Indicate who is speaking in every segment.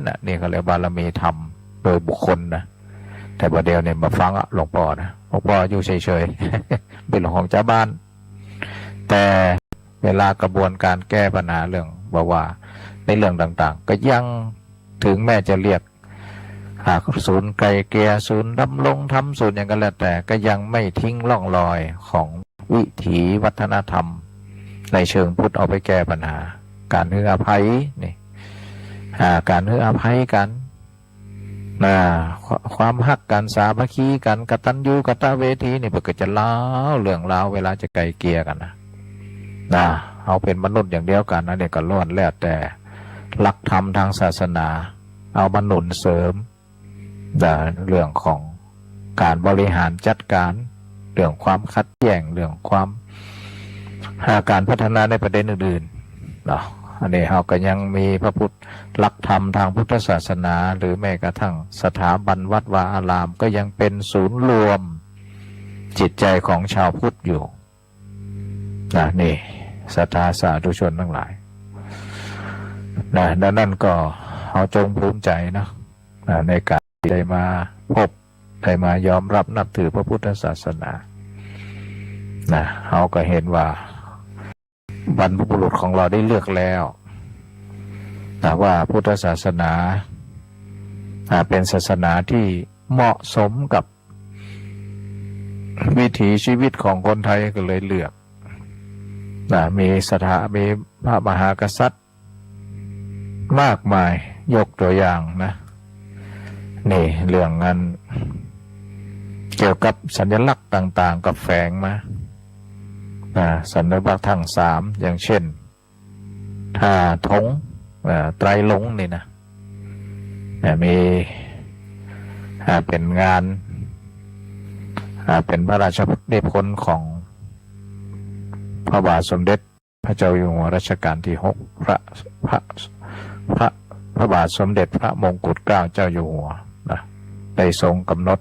Speaker 1: น่ะนี่เขาเรียกบารมีธรรมโดยบุคคลนะแต่ประเดี๋ยวเนี่ยมาฟังอะหลวงพ่อนะหลวงพ่ออยู่เฉยๆ เป็นหลวงของเจ้าบ้านแต่เวลากระบวนการแก้ปัญหาเรื่องบอกว่าในเรื่องต่างๆก็ยังถึงแม้จะเรียกศูนย์ไกลเกลี่ยศูนย์ดำรงธรรมศูนย์อย่างกันแล้วแต่ก็ยังไม่ทิ้งร่องรอยของวิถีวัฒนธรรมในเชิงพุทธเอาไปแก้ปัญหาการให้อภัยนี่การให้อภัยกันความฮักกันสามัคคีกันกตัญญูกตเวทีนี่เพื่อจะเล่าเรื่องราวเวลาจะไกลเกลี่ยกันนะเอาเป็นมนุษย์อย่างเดียวกันนะเนี่ยก็ล้วนแล้วแต่หลักธรรมทางศาสนาเอามาหนุนเสริมเรื่องของการบริหารจัดการเรื่องความขัดแย้งเรื่องความการพัฒนาในประเด็นอื่นๆเนาะอันนี้เราก็ยังมีพระพุทธหลักธรรมทางพุทธศาสนาหรือแม้กระทั่งสถาบันวัดวาอารามก็ยังเป็นศูนย์รวมจิตใจของชาวพุทธอยู่นี่ศรัทธาสาธุชนทั้งหลายดังนั้นก็เอาจงภูมิใจนะในการได้มาพบได้มายอมรับนับถือพระพุทธศาสนาเราก็เห็นว่าบรรพบุรุษของเราได้เลือกแล้วว่าพุทธศาสนาเป็นศาสนาที่เหมาะสมกับวิถีชีวิตของคนไทยก็เลยเลือกมีมีพระมหากษัตริย์มากมายยกตัวอย่างนะนี่เรื่องงานเกี่ยวกับสัญลักษณ์ต่างๆกับแฝงมาสัญลักษณ์ทั้งสามอย่างเช่นถ้าธงไตรลงค์นี่นะมีเป็นงานเป็นพระราชนิพนธ์ของพระบาทสมเด็จพระเจ้าอยู่หัวรัชกาลที่6พระบาทสมเด็จพระมงกุฎเกล้าเจ้าอยู่หัวได้ทรงกำหนด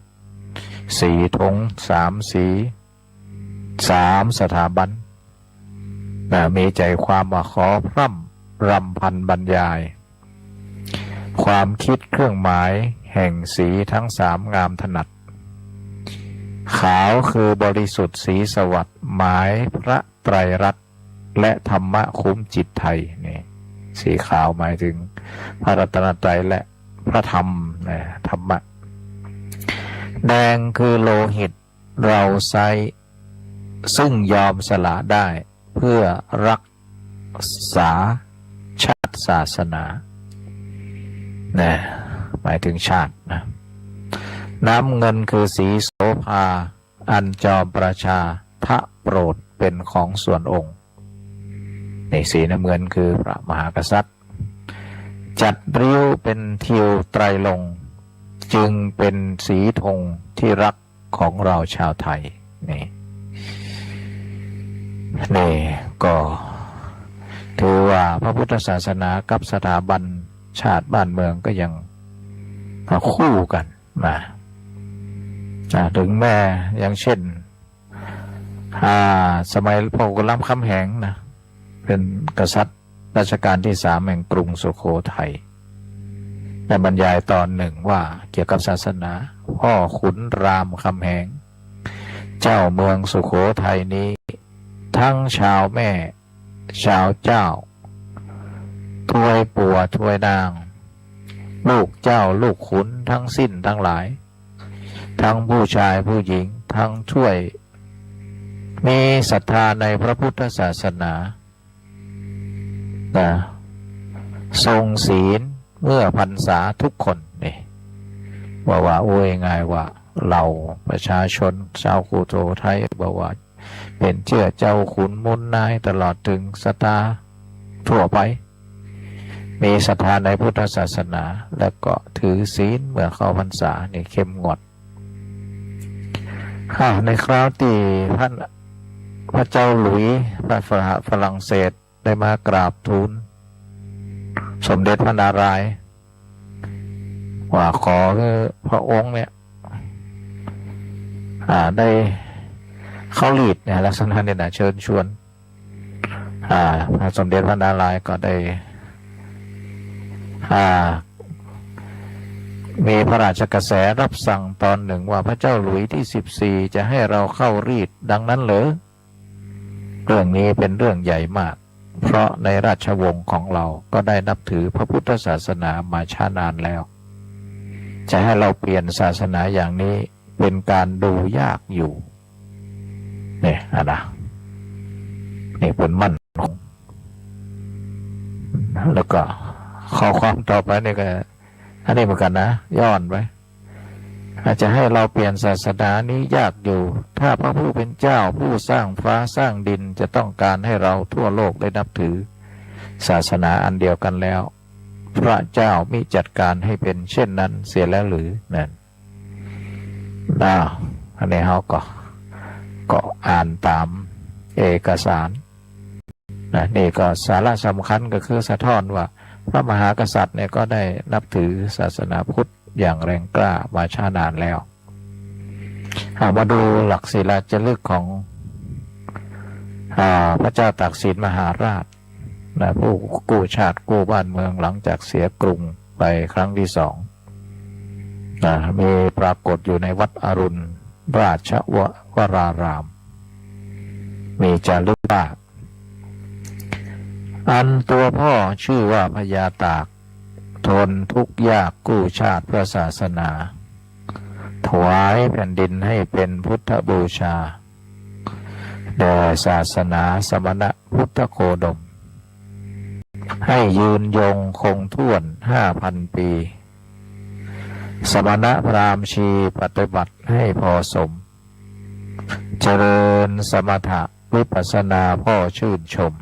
Speaker 1: สีธง3 สี3 สถาบันมีใจความว่าขอพร่ำรำพันบรรยายความคิดเครื่องหมายแห่งสีทั้ง3งามถนัดขาวคือบริสุทธิ์สีสวัสดิ์หมายพระไตรรัตน์และธรรมะคุ้มจิตไทยนี่สีขาวหมายถึงพระรัตนตรัยและพระธรรมธรรมะแดงคือโลหิตเราใช้ซึ่งยอมสละได้เพื่อรักษาชาติศาสนาหมายถึงชาตินะน้ำเงินคือสีโสภาอันจอมประชาทะโปรดเป็นของส่วนองค์ในสีน้ำเงินคือพระมหากษัตริย์จัดริ้วเป็นทิวไตรลงค์จึงเป็นสีธงที่รักของเราชาวไทยนี่ก็ถือว่าพระพุทธศาสนากับสถาบันชาติบ้านเมืองก็ยังคู่กันถึงแม้อย่างเช่นสมัยพระกุลำคำแหงเป็นกษัตริย์รัชกาลที่3แห่งกรุงสุโขทัยได้บรรยายตอนหนึ่งว่าเกี่ยวกับศาสนาพ่อขุนรามคำแหงเจ้าเมืองสุโขทัยนี้ทั้งชาวแม่ชาวเจ้าทวยปัวทวยนางลูกเจ้าลูกขุนทั้งสิ้นทั้งหลายทั้งผู้ชายผู้หญิงทั้งช่วยมีศรัทธาในพระพุทธศาสนาทรงศีลเมื่อพรรษาทุกคนนี่ว่าโอ้ยง่ายว่าเราประชาชนชาวสุโขทัยบอกว่าเป็นเชื่อเจ้าขุนมุนนายตลอดถึงศรัทธาทั่วไปมีศรัทธาในพุทธศาสนาแล้วก็ถือศีลเมื่อเข้าพรรษานี่เข้มงวดในคราวที่พระเจ้าหลุยส์ฝรั่งเศสได้มากราบทูลสมเด็จพระนารายณ์ว่าขอพระองค์เนี่ยได้เข้าลีดลักษณะเนี่ยเชิญชวนพระสมเด็จพระนารายณ์ก็ได้ มีพระราชกระแสรับสั่งตอนหนึ่งว่าพระเจ้าหลุยที่14จะให้เราเข้ารีดดังนั้นเหรอเรื่องนี้เป็นเรื่องใหญ่มากเพราะในราชวงศ์ของเราก็ได้นับถือพระพุทธศาสนามาช้านานแล้วจะให้เราเปลี่ยนศาสนาอย่างนี้เป็นการดูยากอยู่เนี่ยนะนี่เป็นมั่นแล้วก็ข้อความต่อไปนี่ก็อันนี้เหมือนกันนะย้อนไปอาจจะให้เราเปลี่ยนศาสนานี้ยากอยู่ถ้าพระผู้เป็นเจ้าผู้สร้างฟ้าสร้างดินจะต้องการให้เราทั่วโลกได้นับถือศาสนาอันเดียวกันแล้วพระเจ้ามิจัดการให้เป็นเช่นนั้นเสียแล้วหรือนั่นอันนี้เขาก็อ่านตามเอกสารนี่ก็สาระสำคัญก็คือสะท้อนว่าพระมหากษัตริย์เนี่ยก็ได้นับถือศาสนาพุทธอย่างแรงกล้ามาช้านานแล้วมาดูหลักศิลาจารึกของพระเจ้าตากสินมหาราชผู้กู้ชาติกู้บ้านเมืองหลังจากเสียกรุงไปครั้งที่2มีปรากฏอยู่ในวัดอรุณราชวรารามมีจารึกว่าอันตัวพ่อชื่อว่าพญาตากทนทุกข์ยากกู้ชาติเพื่อศาสนาถวายแผ่นดินให้เป็นพุทธบูชาแด่ศาสนาสมณพุทธโคดมให้ยืนยงคงถ้วน 5,000 ปีสมณพราหมณ์ชีปฏิบัติให้พอสมเจริญสมถะวิปัสสนาพ่อชื่นชม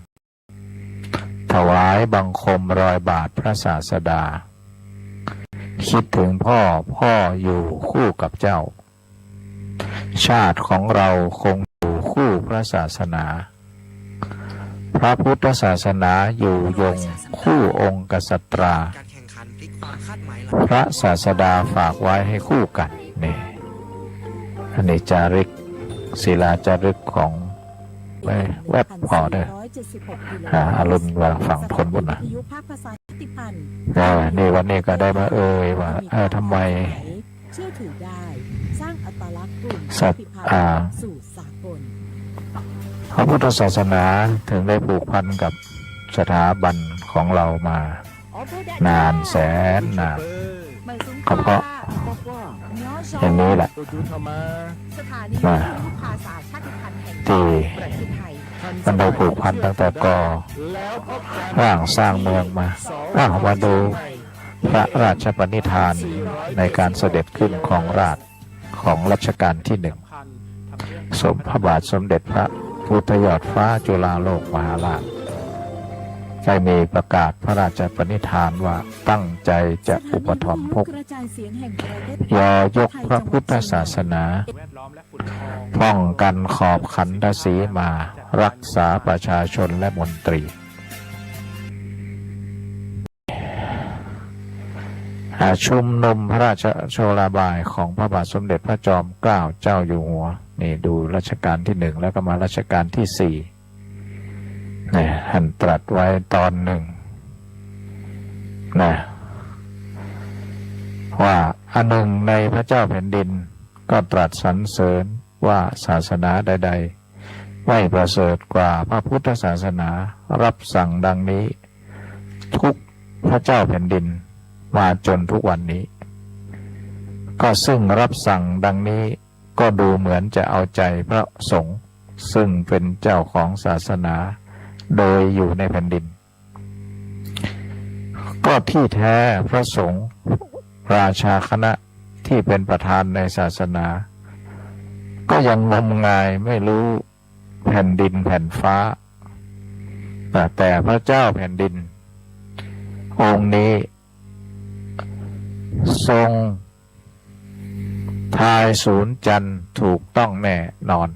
Speaker 1: ถวายบังคมรอยบาทพระศาสดาคิดถึงพ่ออยู่คู่กับเจ้าชาติของเราคงอยู่คู่พระศาสนาพระพุทธศาสนาอยู่ยงคู่องค์กษัตราพระศาสดาฝากไว้ให้คู่กันนี่อันนี้จารึกศิลาจารึกของแวบพอเด้ออรุณว่าฝั่งทนบุญนะนี่วันนี้ก็ได้มาว่าทำไมสัตว์พระพุทธศาสนาถึงได้ผูกพันกับสถาบันของเรามานานแสนนานก็เพราะอย่างนี้แหละมาที่มันได้ผูกพันตั้งแต่ก่อร่างสร้างเมืองมาดูพระราชปณิธานในการเสด็จขึ้นของราชของรัชกาลที่1สมพระบาทสมเด็จพระพุทธยอดฟ้าจุฬาโลกมหาราชได้มีประกาศพระราชปณิธานว่าตั้งใจจะอุปถัมภกยกพระพุทธศาสนาป้องกันขอบขันธสีมารักษาประชาชนและมนตรีชุมนุมพระราชโชลาบายของพระบาทสมเด็จพระจอมเกล้าเจ้าอยู่หัวนี่ดูรัชกาลที่1แล้วก็มารัชกาลที่4นี่ท่านตรัสไว้ตอนหนึ่งนะว่าอันหนึ่งในพระเจ้าแผ่นดินก็ตรัสสรรเสริญว่าศาสนาใดๆไม่ประเสริฐกว่าพระพุทธศาสนารับสั่งดังนี้ทุกพระเจ้าแผ่นดินมาจนทุกวันนี้ก็ซึ่งรับสั่งดังนี้ก็ดูเหมือนจะเอาใจพระสงฆ์ซึ่งเป็นเจ้าของศาสนาโดยอยู่ในแผ่นดินก็ที่แท้พระสงฆ์ราชาคณะที่เป็นประธานในศาสนาก็ยังงมงายไม่รู้แผ่นดินแผ่นฟ้าแต่พระเจ้าแผ่นดินองค์นี้ทรงทายศูนย์จันทร์ถูกต้องแน่นอน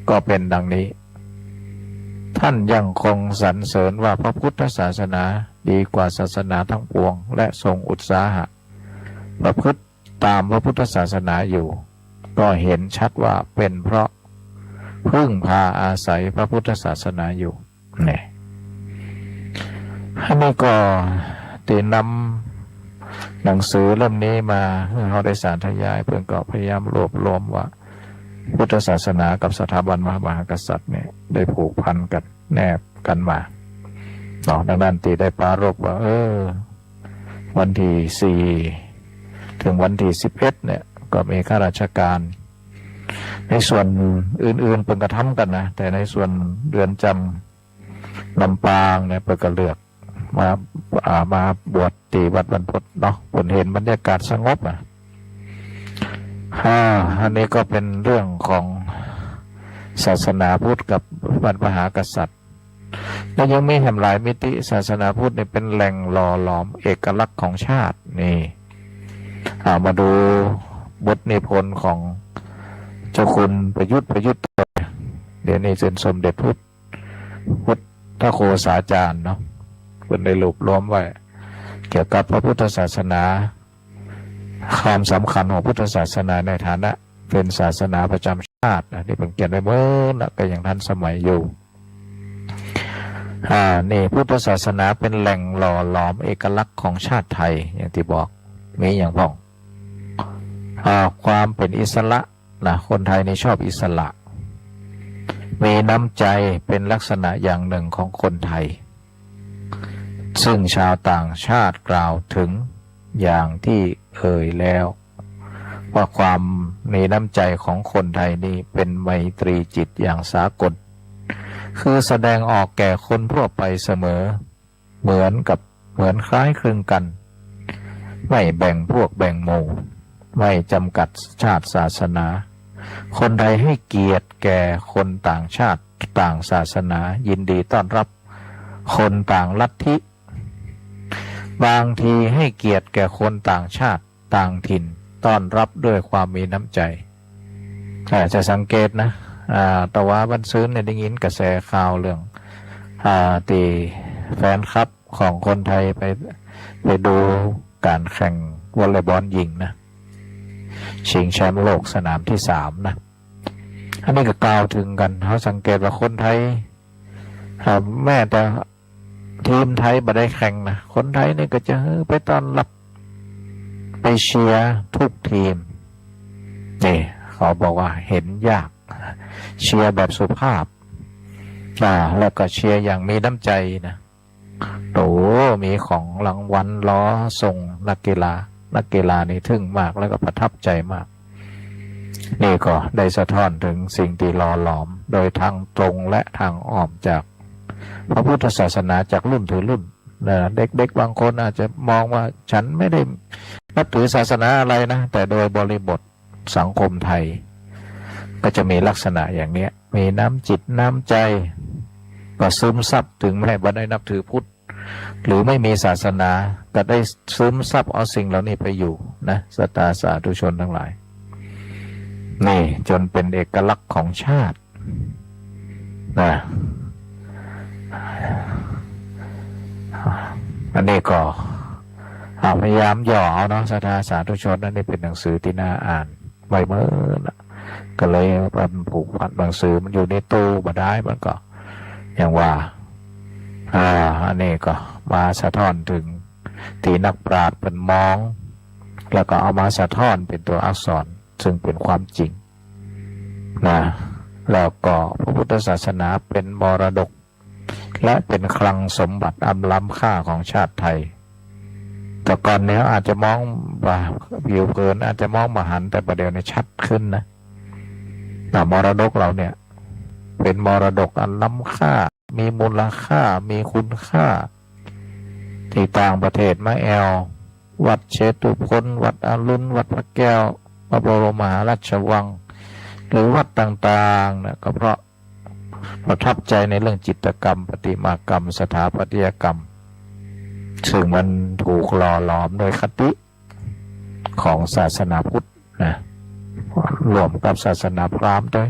Speaker 1: ก็เป็นดังนี้ท่านยังคงสรรเสริญว่าพระพุทธศาสนาดีกว่าศาสนาทั้งปวงและทรงอุตสาหะประพฤติตามพระพุทธศาสนาอยู่ก็เห็นชัดว่าเป็นเพราะพึ่งพาอาศัยพระพุทธศาสนาอยู่นี่อันนี้ก็ตีนำ หนังสือเล่มนี้มาเขาได้สารทยายเพื่อนก็พยายามรวบรวมว่าพุทธศาสนากับสถาบันมหากษัตริย์เนี่ยได้ผูกพันกันแนบกันมาเนาะดังนั้นตีได้ปรารภว่าวันที่4ถึงวันที่11เนี่ยก็มีข้าราชการในส่วนอื่นๆเป็นกระทำกันนะแต่ในส่วนเรือนจำลำปางเนี่ยเป็นกระเลือกมาบวชตีวัดบรรพตเนาะผลเห็นบรรยากาศสงบอันนี้ก็เป็นเรื่องของศาสนาพุทธกับวัดมหากษัตริย์และยังมีแห่งหลายมิติศาสนาพุทธเนี่ยเป็นแหล่งหล่อหลอมเอกลักษณ์ของชาตินี่มาดูบทนิพนธ์ของเจ้าคุณประยุทธ์เดี๋ยวนี้เป็นสมเด็จพุทธโฆษาจารย์เนาะคุณได้รวบรวมไว้เกี่ยวกับพระพุทธศาสนาความสำคัญของพุทธศาสนาในฐานะเป็นศาสนาประจำชาติที่เป็นเกียรติไว้เมื่อก็ยังทันสมัยอยู่นี่พุทธศาสนาเป็นแหล่งหล่อหลอมเอกลักษณ์ของชาติไทยอย่างที่บอกมีอย่างพ้องความเป็นอิสระนะคนไทยนี่ชอบอิสระมีน้ำใจเป็นลักษณะอย่างหนึ่งของคนไทยซึ่งชาวต่างชาติกล่าวถึงอย่างที่เอ่ยแล้วว่าความมีน้ำใจของคนไทยนี่เป็นไมตรีจิตอย่างสากลคือแสดงออกแก่คนทั่วไปเสมอเหมือนคล้ายคลึงกันไม่แบ่งพวกแบ่งหมู่ไม่จำกัดชาติศาสนาคนไทยให้เกียรติแก่คนต่างชาติต่างศาสนายินดีต้อนรับคนต่างลัทธิบางทีให้เกียรติแก่คนต่างชาติต่างถิ่นต้อนรับด้วยความมีน้ำใจจะสังเกตนะตะวันบันซื้อเนี่ยได้ยินกระแสข่าวเรื่องตีแฟนคลับของคนไทยไปดูการแข่งวอลเลย์บอลหญิงนะชิงแชมป์โลกสนามที่3นะอันนี้ก็กล่าวถึงกันเขาสังเกตว่าคนไทยแม้แต่ทีมไทยบ่ได้แข่งนะคนไทยนี่ก็จะไปต้อนรับไปเชียร์ทุกทีมนี่เขาบอกว่าเห็นยากเชียร์แบบสุภาพแล้วก็เชียร์อย่างมีน้ำใจนะมีของรางวัลล้อส่งนักกีฬานี่ทึ่งมากแล้วก็ประทับใจมากนี่ก็ได้สะท้อนถึงสิ่งที่หล่อหลอมโดยทางตรงและทางอ้อมจากพระพุทธศาสนาจากรุ่นถึงรุ่นเด็กๆบางคนอาจจะมองว่าฉันไม่ได้นับถือศาสนาอะไรนะแต่โดยบริบทสังคมไทยก็จะมีลักษณะอย่างนี้มีน้ำจิตน้ำใจก็ซึมซับถึงแม้บ่ได้นับถือพุทธหรือไม่มีศาสนาก็ได้ซึมซับเอาสิ่งเหล่านี้ไปอยู่นะศรัทธาสาธุชนทั้งหลายนี่จนเป็นเอกลักษณ์ของชาตินะอันนี้ก็พยายามย่อเอาเนาะศรัทธาสาธุชนนั่นนี่เป็นหนังสือที่น่าอ่านไว้เมื่อก็เลยมันผูกพันหนังสือมันอยู่ในตู้มาได้มันก็อย่างว่าอันนี้ก็มาสะท้อนถึงที่นักปราชญ์เป็นมองแล้วก็เอามาสะท้อนเป็นตัวอักษรซึ่งเป็นความจริงนะแล้วก็พระพุทธศาสนาเป็นมรดกและเป็นคลังสมบัติอันล้ำค่าของชาติไทยแต่ก่อนเนี้ยอาจจะมองว่าผิวเผินอาจจะมองมหันต์แต่ประเดี๋ยวนี้ชัดขึ้นนะมรดกเราเนี่ยเป็นมรดกอันล้ำค่ามีมูลค่ามีคุณค่าที่ต่างประเทศมาแอลวัดเชตุพนวัดอรุณวัดพระแก้วพระบรมมหาราชวังหรือวัดต่างๆนะก็เพราะประทับใจในเรื่องจิตรกรรมประติมากรรมสถาปัตยกรรมซึ่งมันถูกหล่อหลอมโดยคติของศาสนาพุทธนะรวมกับศาสนาพราหมณ์ด้วย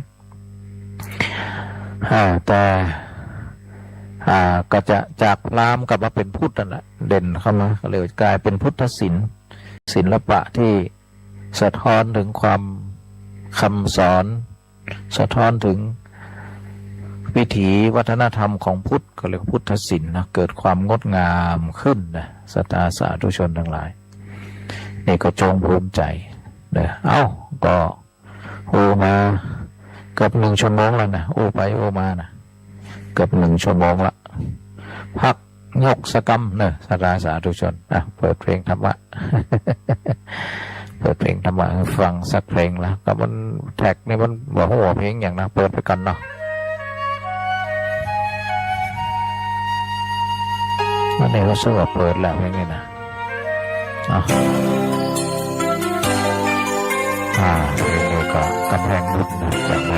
Speaker 1: แต่ก็จะจากพราหมณ์กลับมาเป็นพุทธนั่นแหละเด่นเข้ามาเลยกลายเป็นพุทธศิลปะที่สะท้อนถึงความคำสอนสะท้อนถึงวิถีวัฒนธรรมของพุทธก็เรียกพุทธศิลป์นะเกิดความงดงามขึ้นนะศรัทธาสาธุชนทั้งหลาย นี่ก็จงภูมิใจเนี่ยเอ้าก็โอมาเกือบ1 ชั่วโมงแล้วนะโอไปโอมานะเกือบ1 ชั่วโมงละพักยกสกรรมเนอะสาธุชนเปิดเพลงธรรมะ เปิดเพลงธรรมะให้ฟังสักเพลงแล้วก็มันแท็กนี่มันบอกหัวเพลงอย่างนะเปิดไปก่อนเนาะวันนี้ก็สวดเปิดแล้วเพลงนี้นะเพลงนี้ก็กำแพงรุ่นนะจากไหน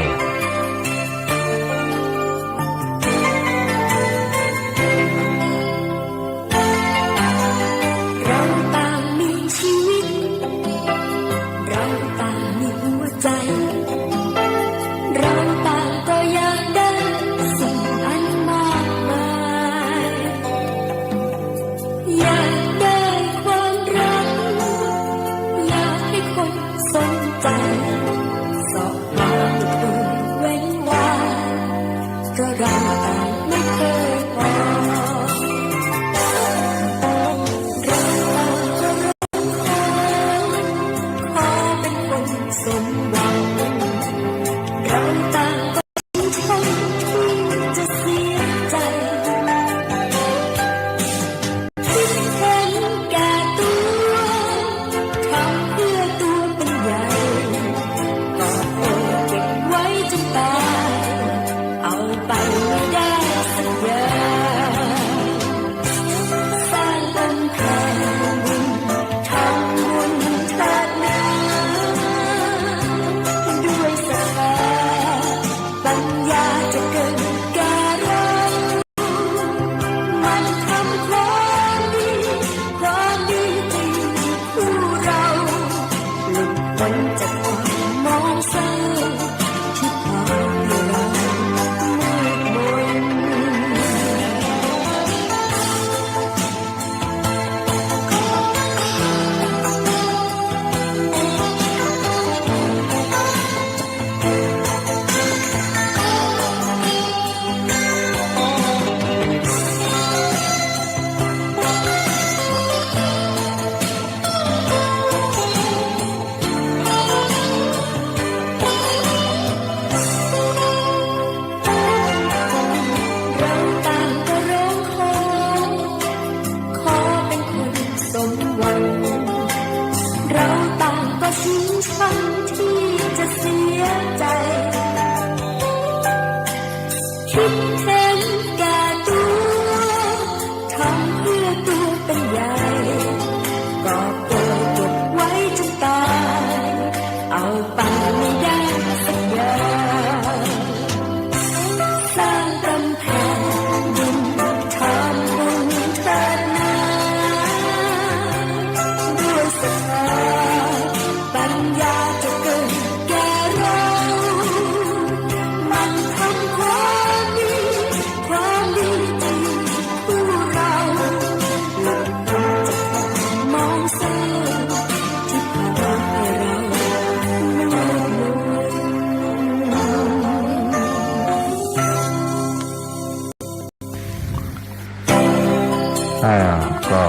Speaker 1: ก็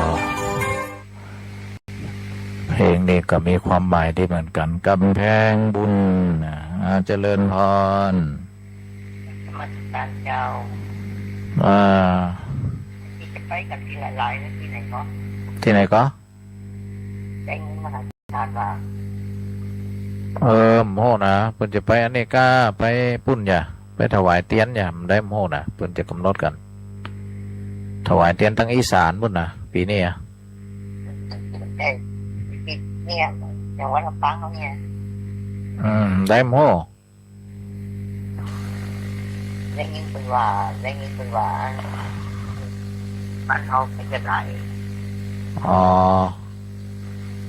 Speaker 1: เพลงนี้ก็มีความหมายที่เหมือนกันกำแพงบุญเจริญพร
Speaker 2: มาการเจ้าที่จะไปกันที่หลายๆที่ไหนก็ได้เงินมหาศาลว่า
Speaker 1: โมนะเพิ่นจะไปอันนี้ก็ไปปุ้นอย่าไปถวายเตียนอย่ามันได้โมนะเพิ่นจะกำหนดกันถวายเตียนทั้งอีสานพุ่นนะปีนี้
Speaker 2: เนี่ยอย่างว่าเราฟังเขาเนี่ย
Speaker 1: ได้โม
Speaker 2: ได้ยินเป็นว่าบ้านเขาเป็นจะไร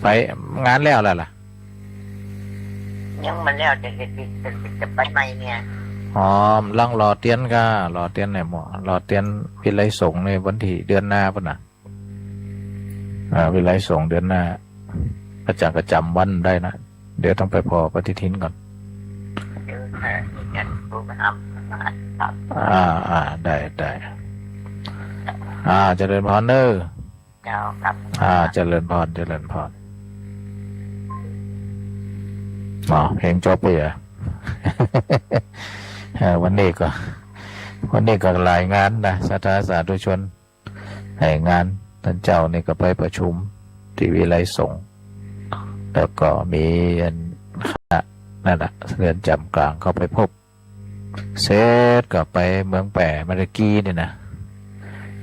Speaker 1: ไปงานแล้วล่ะ
Speaker 2: ยังมันแล้วจะไปไหมเนี่ย
Speaker 1: ลังรอเตียนก็รอเตียนไหนหมอรอเตียนวิไลสงฆ์ในวันที่เดือนหน้าป่ะนะวิไลสงฆ์เดือนหน้าประจำวันได้นะเดี๋ยวต้องไปพอปฏิทินก่อนได้
Speaker 2: เจ้าครับ
Speaker 1: เจริญพร อ๋อเพลงจบไปเหรอ วันนี้ก็รายงานนะศรัทธาสาธุชนให้งานท่านเจ้านี่ก็ไปประชุมที่วิไลสงฆ์แล้วก็มีคณะนั่นแหละเรือนจำกลางเข้าไปพบเสร็จก็ไปเมืองแปะเมื่อกี้นี่นะ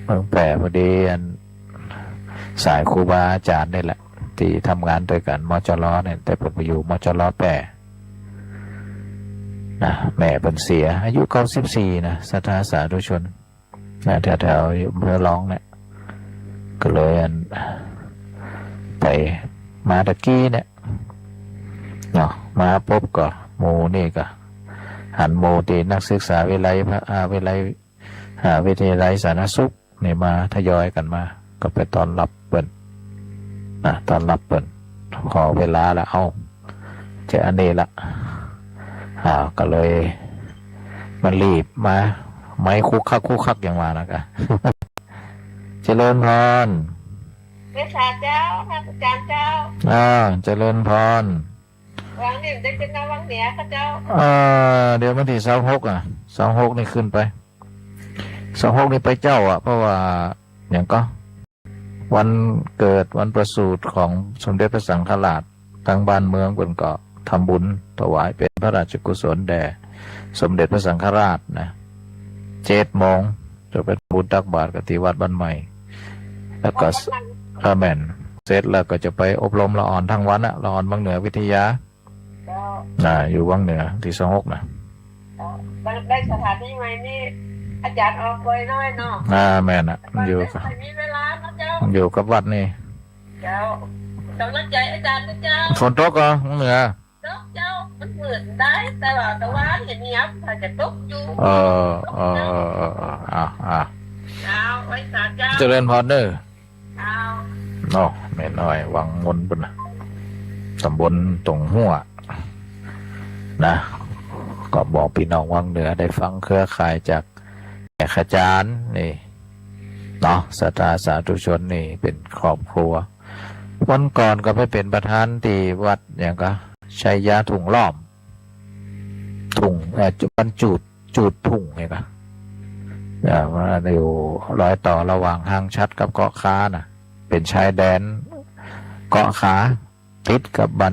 Speaker 1: เมืองแปะพอดีสายครูบาอาจารย์นี่แหละที่ทำงานด้วยกันมจรเนี่ยแต่ผมไปอยู่มจรแปะนะแม่เป็นเสียอายุ94นะศรัทธาสาธุชนนะแถวๆอำเภอร้องเนี่ยก็เลยไปมาตะกี้เนี่ยเนาะมาพบก็โมนี่ก็หันโมตีนักศึกษาวิทยาลัยวิทยาลัยสาธารณสุขนี่มาทยอยกันมาก็ไปตอนรับเปิ่นตอนรับเปิ่นขอเวลาละเอาจะอันนี้ละก็เลยมันรีบมาไม่คุกคักอย่างมานะกะ เจริญพร
Speaker 3: เมื่อสาเจ้าท่านอาจารย์เจ้า
Speaker 1: เจริญพร
Speaker 3: วังนี่ได้เป็นนาวังเหนือข้าเจ้า
Speaker 1: เดี๋ยววันที่26นี่ขึ้นไป26นี่ไปเจ้าเพราะว่าอย่างก็วันเกิดวันประสูติของสมเด็จพระสังฆราชทางบ้านเมืองเพิ่นก็ทำบุญถวายเป็นพระราชกุศลแด่สมเด็จพระสังฆราชนะ7 โมงจะเป็นบุญตักบาตรกที่วัดบ้านใหม่ แล้วก็แม่นเสร็จแล้วก็จะไปอบรมละอ่อนทั้งวันละอ่อนวังเหนือวิทยา
Speaker 3: เจ้า
Speaker 1: อยู่วังเหนือที่26นะ
Speaker 3: ได้สถานที่ใหม่นี่อาจารย์ออกไปน้อยเนาะ
Speaker 1: แม่นอยู่
Speaker 3: ไม่มีเวลานะเจ้า
Speaker 1: อยู่กับวัดนี่
Speaker 3: เจ้าต้องรักใจอาจารย์นะเจ้า
Speaker 1: ฝนตกวังเหนือ
Speaker 3: เจ้ามันเหมือนได้แต่ว่าเห็นเงียบถ้าจะตกอยู่ เจ้าไว้สาเจ้า
Speaker 1: เจริญพรเด้อ
Speaker 3: เจ้า
Speaker 1: เนาะแม่น้อยวังมนปุ่นนะตำบลตรงหัวนะก็บอกพี่น้องวังเหนือได้ฟังเครือข่ายจากแม่ขจารย์นี่เนาะศรัทธาสาธุชนนี่เป็นครอบครัววันก่อนก็ไปเป็นประธานที่วัดอย่างก็ชัยยาถุงล้อมถุงบรรจุถุงไงก็ว่าอยู่รอยต่อระหว่างห้างชัดกับเกาะค้านะเป็นชายแดนเกาะขาติดกับบ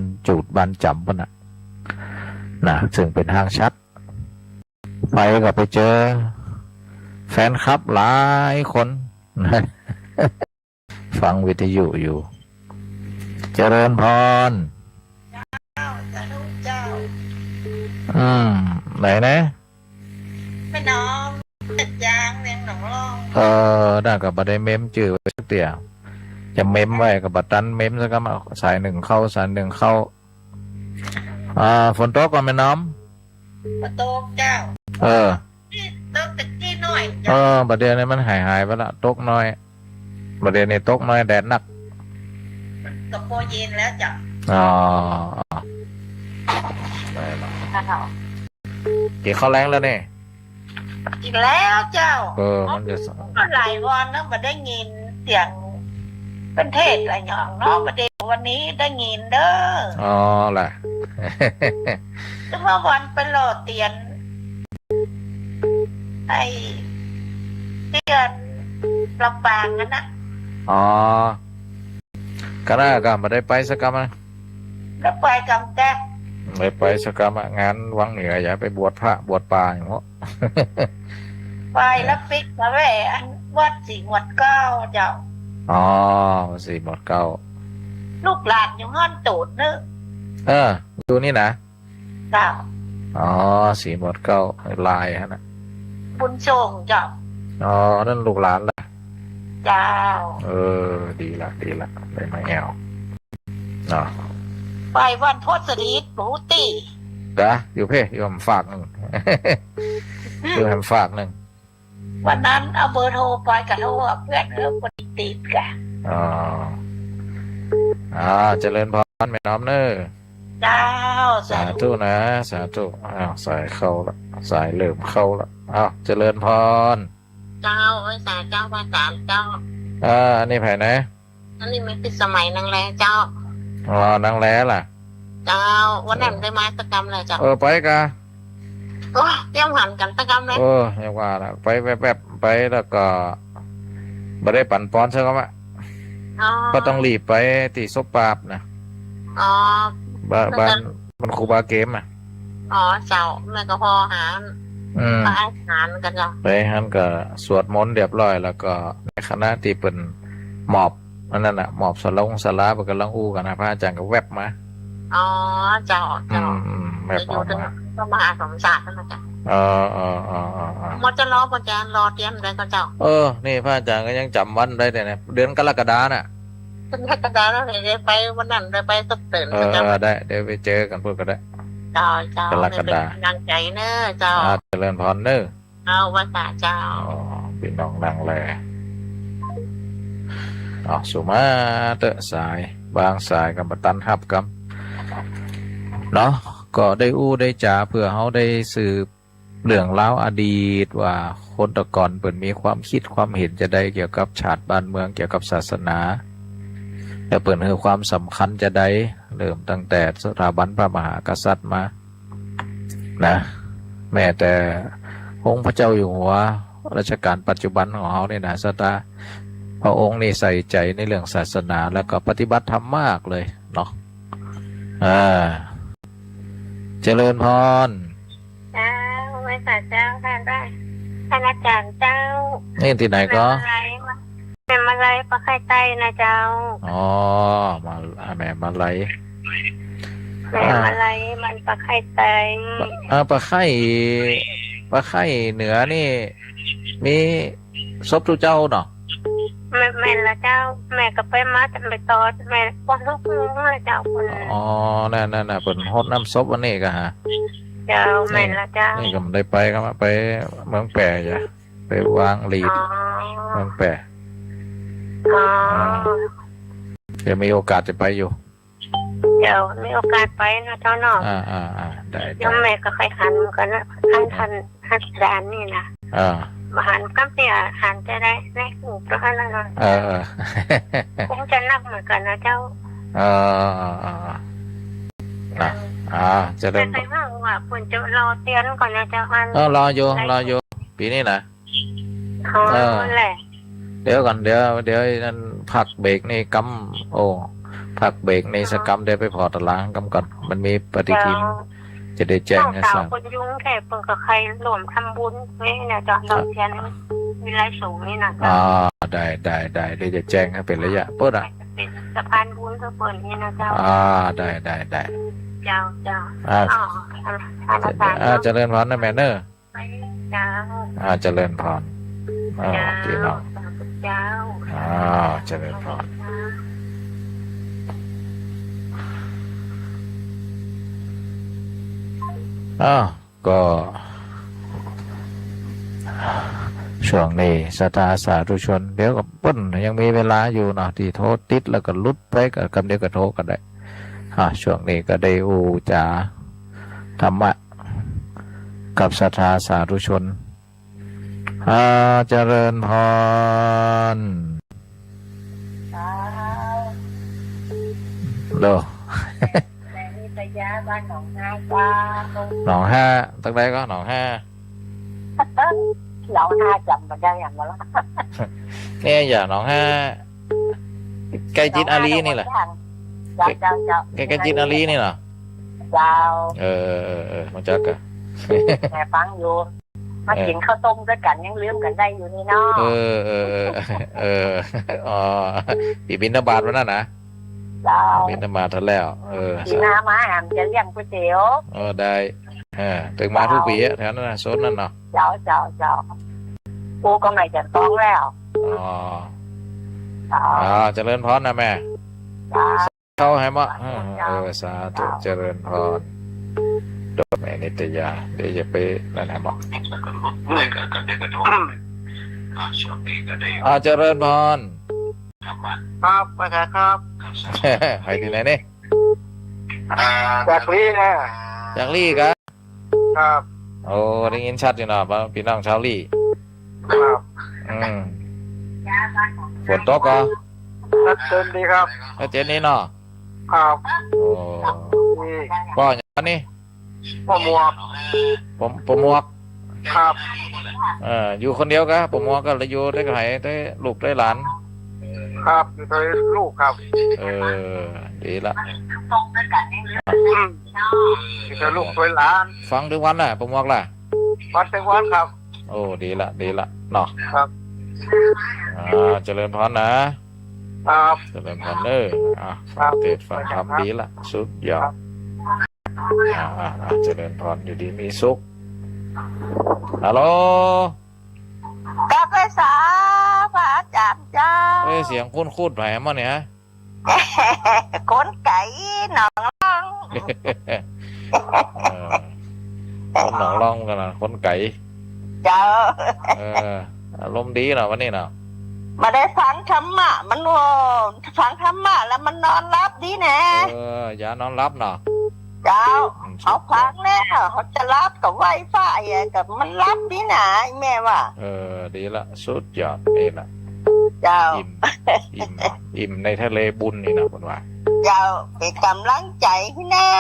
Speaker 1: รรจำปะนะซึ่งเป็นห้างชัดไปก็ไปเจอแฟนคลับหลายคน ฟังวิทยุอยู่เจริญพร
Speaker 3: เจ้าสาธุเจ้า
Speaker 1: ไหนนะ
Speaker 3: แม่น้องเป็ดยางเลี้ยงหนองร่อง
Speaker 1: น่ากับบัได้เมมจื่อไว้สักเตี่ยจะเมมไว้กับบัตันเมมสักก็มาสาย1เข้าสาย1เข้าฝนตกก่อนไหมน้อง
Speaker 3: ประตูเจ้า นี่ตกตะกี้หน่อยเจ้า
Speaker 1: บัดเดียวนี้มันหายไปละตกน้อยบัดเดียวนี้ตกน้อยแดดหนัก
Speaker 3: ตะโปเย็นแล้วจ้ะ
Speaker 1: ได้ละ
Speaker 3: เจ้า
Speaker 1: กี่ข้าวแรงแล้วเนี่ย
Speaker 3: อีกแล้วเจ้า
Speaker 1: มันจะ
Speaker 3: ก็หลายวันนะมาได้ยินเสียงเป็นเทศอะไรอย่างเนาะมาเดี๋ยววันนี้ได้ยินเด้อ
Speaker 1: แหละ
Speaker 3: จะมาวันไปโหลดเตียนไอ้เตียนลำปางนั่นนะ
Speaker 1: ก็น่าก็มาได้ไปสักกรรม
Speaker 3: แล้วไปกำแก้
Speaker 1: ไม่ไปสักกรรมงานวังเหนืออย่าไปบวชพระบวชป่าอย่างเงี้ย
Speaker 3: ไปแล้วปิกมาแหวอันวัดสี่วัดเก้าเจ้า
Speaker 1: สี่หมดเก้า
Speaker 3: ลูกหลานอยู่ห้อนตูดนึก
Speaker 1: ดูนี่นะ
Speaker 3: เจ้า
Speaker 1: สี่หมดเก้าลายฮะนะ
Speaker 3: บุญชงเจ้า
Speaker 1: นั่นลูกหลานละ
Speaker 3: เจ้า
Speaker 1: ดีละได้มาแอว
Speaker 3: ไปวันพศรีหมูตี
Speaker 1: อยู่อยู่ผมฝากหนึ่ง อยู่ผมฝากหนึ่ง
Speaker 3: วันนั้นเอาเบอร์โทรไปกับโทรเพื่อนเริ่มปฏิติดกัน
Speaker 1: เจริญพรแม่น้อมเนอ
Speaker 3: เจ้า
Speaker 1: สาธุนะสาธุสายเข้าละสายเริ่มเข้าละเจริญพร
Speaker 3: เจ้าไอ้สาเจ้าภาษาเจ้า
Speaker 1: อันนี้ไผ่นะ
Speaker 3: อันนี้มันเป็นสมัยนางแลเจ้า
Speaker 1: นางแล้ล่ะ
Speaker 3: เจ้าวันนั้นได้มาตะกรรมเลยเจ้า
Speaker 1: ไปกะ
Speaker 3: โอ้เตรียมหันกันตะกรรมเลย
Speaker 1: ยังว่าละไปแวบๆไปแล้วก็บ่ได้ปั่นป้อนใช่ไหม
Speaker 3: อ๋อ
Speaker 1: ก็ต้องรีบไปที่ซบปราบนะ
Speaker 3: อ๋อ
Speaker 1: บ้านมันครูบาเกมอ่ะ
Speaker 3: อ๋อเจ้าแม่ก็พอหา
Speaker 1: อืม
Speaker 3: พระอาหารกันเจ้า
Speaker 1: ไปฮันก็สวดมนต์เรียบร้อยแล้วก็ในคณะที่เป็นหมอบนั่นน่ะหมอบสลาเพิ่นกำลังอู้กันนะพระอาจารย์ก็แวบมา
Speaker 3: อ๋อเจ้า
Speaker 1: แวบ
Speaker 3: อ
Speaker 1: ออยู่ ก
Speaker 3: ถึง
Speaker 1: มา
Speaker 3: พระมหาสมศักดิ์นั่นนะเจ้า
Speaker 1: เออ
Speaker 3: มดจะรอประจานรอเตรียมเลยก็เจ้า
Speaker 1: นี่พระอาจารย์ก็ยังจำวันได้แต่เนี่ยเดือนกรกฎาน่ะ
Speaker 3: เป็นเทศกาลแล้วได้ไปวันนั้นได้ไปสักตื่นก็เจ้า
Speaker 1: ได้เดี๋ยวไปเจอกันเพื่อนก็ได้
Speaker 3: เจ้าเจ้าก
Speaker 1: รกฎา
Speaker 3: เป็นกำลังใจเนอะเจ้า
Speaker 1: เจริญพรเนอะ
Speaker 3: เอาภาษาเจ้า
Speaker 1: พี่น้องนั่งแลสุมาเตอะสายบางสายกับตันหับกับเนาะก็ได้อู้ได้จ่าเพื่อเขาได้สืบเรื่องราวอดีตว่าคนแตะก่อนเปิดมีความคิดความเห็นจะได้เกี่ยวกับชาติบ้านเมืองเกี่ยวกับศาสนาแต่เปิดคือความสำคัญจะได้เริ่มตั้งแต่สถาบันพระมหากษัตริย์มานะแม้แต่องค์พระเจ้าอยู่หัวรัชกาลปัจจุบันของเขาเนี่ยนะสตาพระองค์นี่ใส่ใจในเรื่องศาสนาแล้วก็ปฏิบัติธรรมมากเลยเนาะเจริญพร
Speaker 3: เจ้าภาษาเจ้าท่านได้ท่านอาจารย์เจ้า
Speaker 1: นี่ที่ไหนก็
Speaker 3: เป็นมาลัยปลาไข่ไต้นะเจ้า
Speaker 1: มาแม่มาไหล
Speaker 3: เป็นมาลัยมันปลาไข่ไต้
Speaker 1: ปลาไข่เหนือนี่มีซบทุเจ้าเนาะ
Speaker 3: แม่ละเจ้าแม่ก็ไปมาแต่ไปตอดแม่ป้อนลูกลุงละเจ้าคน
Speaker 1: นั่นเป็นฮดน้ำซบวันนี้ก็ฮะ
Speaker 3: เจ้าแม่ละเจ้า
Speaker 1: นี่ก็ไม่ได้ไปก็มาไปเมืองแปรจ้ะไปวางหลีดเมืองแปรเดี๋ยวมีโอกาสจะไปอยู่
Speaker 3: เดี๋ยวมีโอกาสไปนะเจ้าเนาะ
Speaker 1: ได้
Speaker 3: เดี๋ยวแม่ก็เคยหันกันนะทันด่านนี่นะมาหันกับเนี่ยหันจะได้ในหูเพราะนั่นนะคงจะนักเหมือนกันนะเจ้า
Speaker 1: จะเริ่ม
Speaker 3: แต่ว่าควรจะรอเตียนก่อนนะเจ้าอัน
Speaker 1: รออยู่ปีนี้นะ
Speaker 3: แหละ
Speaker 1: เดี๋ยวก่อนเดี๋ยวนั่นพักเบรกในกำพักเบรกในสกรรมเดี๋ยวไปพอตารางกำก่อนมันมีปฏิทินจะได้แจ้งให้ทราบ
Speaker 3: คนยุ่งแค่เพิ่งกับใครรวมทำบุญไว้เนี่ยเจ้าเราเทียนวิไลสูงนี่นะ
Speaker 1: ได้เดี๋ยวจะแจ้งให้เป็นระยะเปิด
Speaker 3: เป็นสะพานบุญก็เปิดนี่นะเจ้า
Speaker 1: ได้
Speaker 3: เจ้า
Speaker 1: เจริญพรนะแม่เนอเจริญพรพี่น้อง
Speaker 3: เจ้า
Speaker 1: เจริญพรก็ช่วงนี้ศรัทธาสาธุชนเดี๋ยวกับปุ้นยังมีเวลาอยู่เนาะที่โทรติดแล้วก็ลุดไปกับคำเดียวก็โทรกันได้ช่วงนี้ก็ได้อูจาธรรมะกับศรัทธาสาธุชนเจริญพรโล
Speaker 3: บ้านหนองห้า
Speaker 1: หนองห้าตั้งแต่ก็หนองห้า
Speaker 3: จำมาได้อย่างไรล่ะ
Speaker 1: เนี่ยอย่าหนองห้าใกล้จิตอาลีนี่แหละใกล้จิตอาลีนี่เหรอ
Speaker 3: เจ้า
Speaker 1: มันจะกะ
Speaker 3: แม่ฟังอยู่มากินข้าวต้มด้วยกันยังลืมกันได้อยู่นี่เนา
Speaker 1: ะปีบินทบาทวันนั้นนะบินทบาททันแล้ว
Speaker 3: ปีหน้ามาแอมจะเลี้ยงก๋วยเตี๋ยว
Speaker 1: ได้ถึงมาทุกปีแถวนั้นนะโซนนั่นเนาะ
Speaker 3: เจ้ากูก็ไม่จะต้องแล้ว
Speaker 1: เจริญพรนะแม่เข้าให้มาสาธุเจริญพรโดยแม่นิตยาเดี๋ยวจะไปนั่นแหละบอกเจริญพร
Speaker 3: ครับไปครับ
Speaker 1: ไปที่ไหนนี่
Speaker 3: จากลี่นะ
Speaker 1: จากลี่กัน
Speaker 3: ครับ
Speaker 1: ได้ยินชัดอยู่เนาะพี่น้องชาวลี่
Speaker 3: ครับ
Speaker 1: ฝนตกก็
Speaker 3: ชัดเจนดีครับ
Speaker 1: ชัดเจนนี่เนาะ
Speaker 4: ครับ
Speaker 1: โอ้ป้ออย่างนี้
Speaker 4: พ่อหมวก
Speaker 1: ผมหมวก
Speaker 4: ครับ
Speaker 1: อยู่คนเดียวกะผมหมวกก็เลยอยู่ได้ไห้ได้ลูกได้หลาน
Speaker 4: ครับอยู่ในลูกครับ
Speaker 1: ดีละ
Speaker 4: อยู่ในลูกด้วยหลาน
Speaker 1: ฟังถึงวันน่ะผมหมวกล่ะ
Speaker 4: วันเป็นวันครับ
Speaker 1: โอ้ดีละเนาะ
Speaker 4: ครับ
Speaker 1: เจริญพรนะครับ เจริญพรฟังเทศน์ฟังธรรมดีละสุดยอดเจริญพรอยู่ดีมีสุขฮัลโหล
Speaker 2: กลับไปสาพระอาจารย์เจ้า
Speaker 1: เสียงคุ้นๆไปมั้งเนี่ย
Speaker 2: คนไก่หนองล่อง
Speaker 1: คนหนองร่องกันนะคนไก่
Speaker 2: เจ้า
Speaker 1: อารมณ์ดีเนาะวันนี้เนาะ
Speaker 2: มาได้ฟังธรรมะมันว่าฟังธรรมะแล้วมันนอนรับดีแน่
Speaker 1: อย่านอนรับเนาะ
Speaker 2: เจ้าเขาฟังแน่เขาจะรับกับไวไฟกับมันรับดีนะแม่ว่า
Speaker 1: ดีละสุดยอดนี่ละ
Speaker 2: เจ้า
Speaker 1: อิ่มในทะเลบุญนี่นะคุณว่า
Speaker 2: เจ้าเป็นกำลังใจให้แน่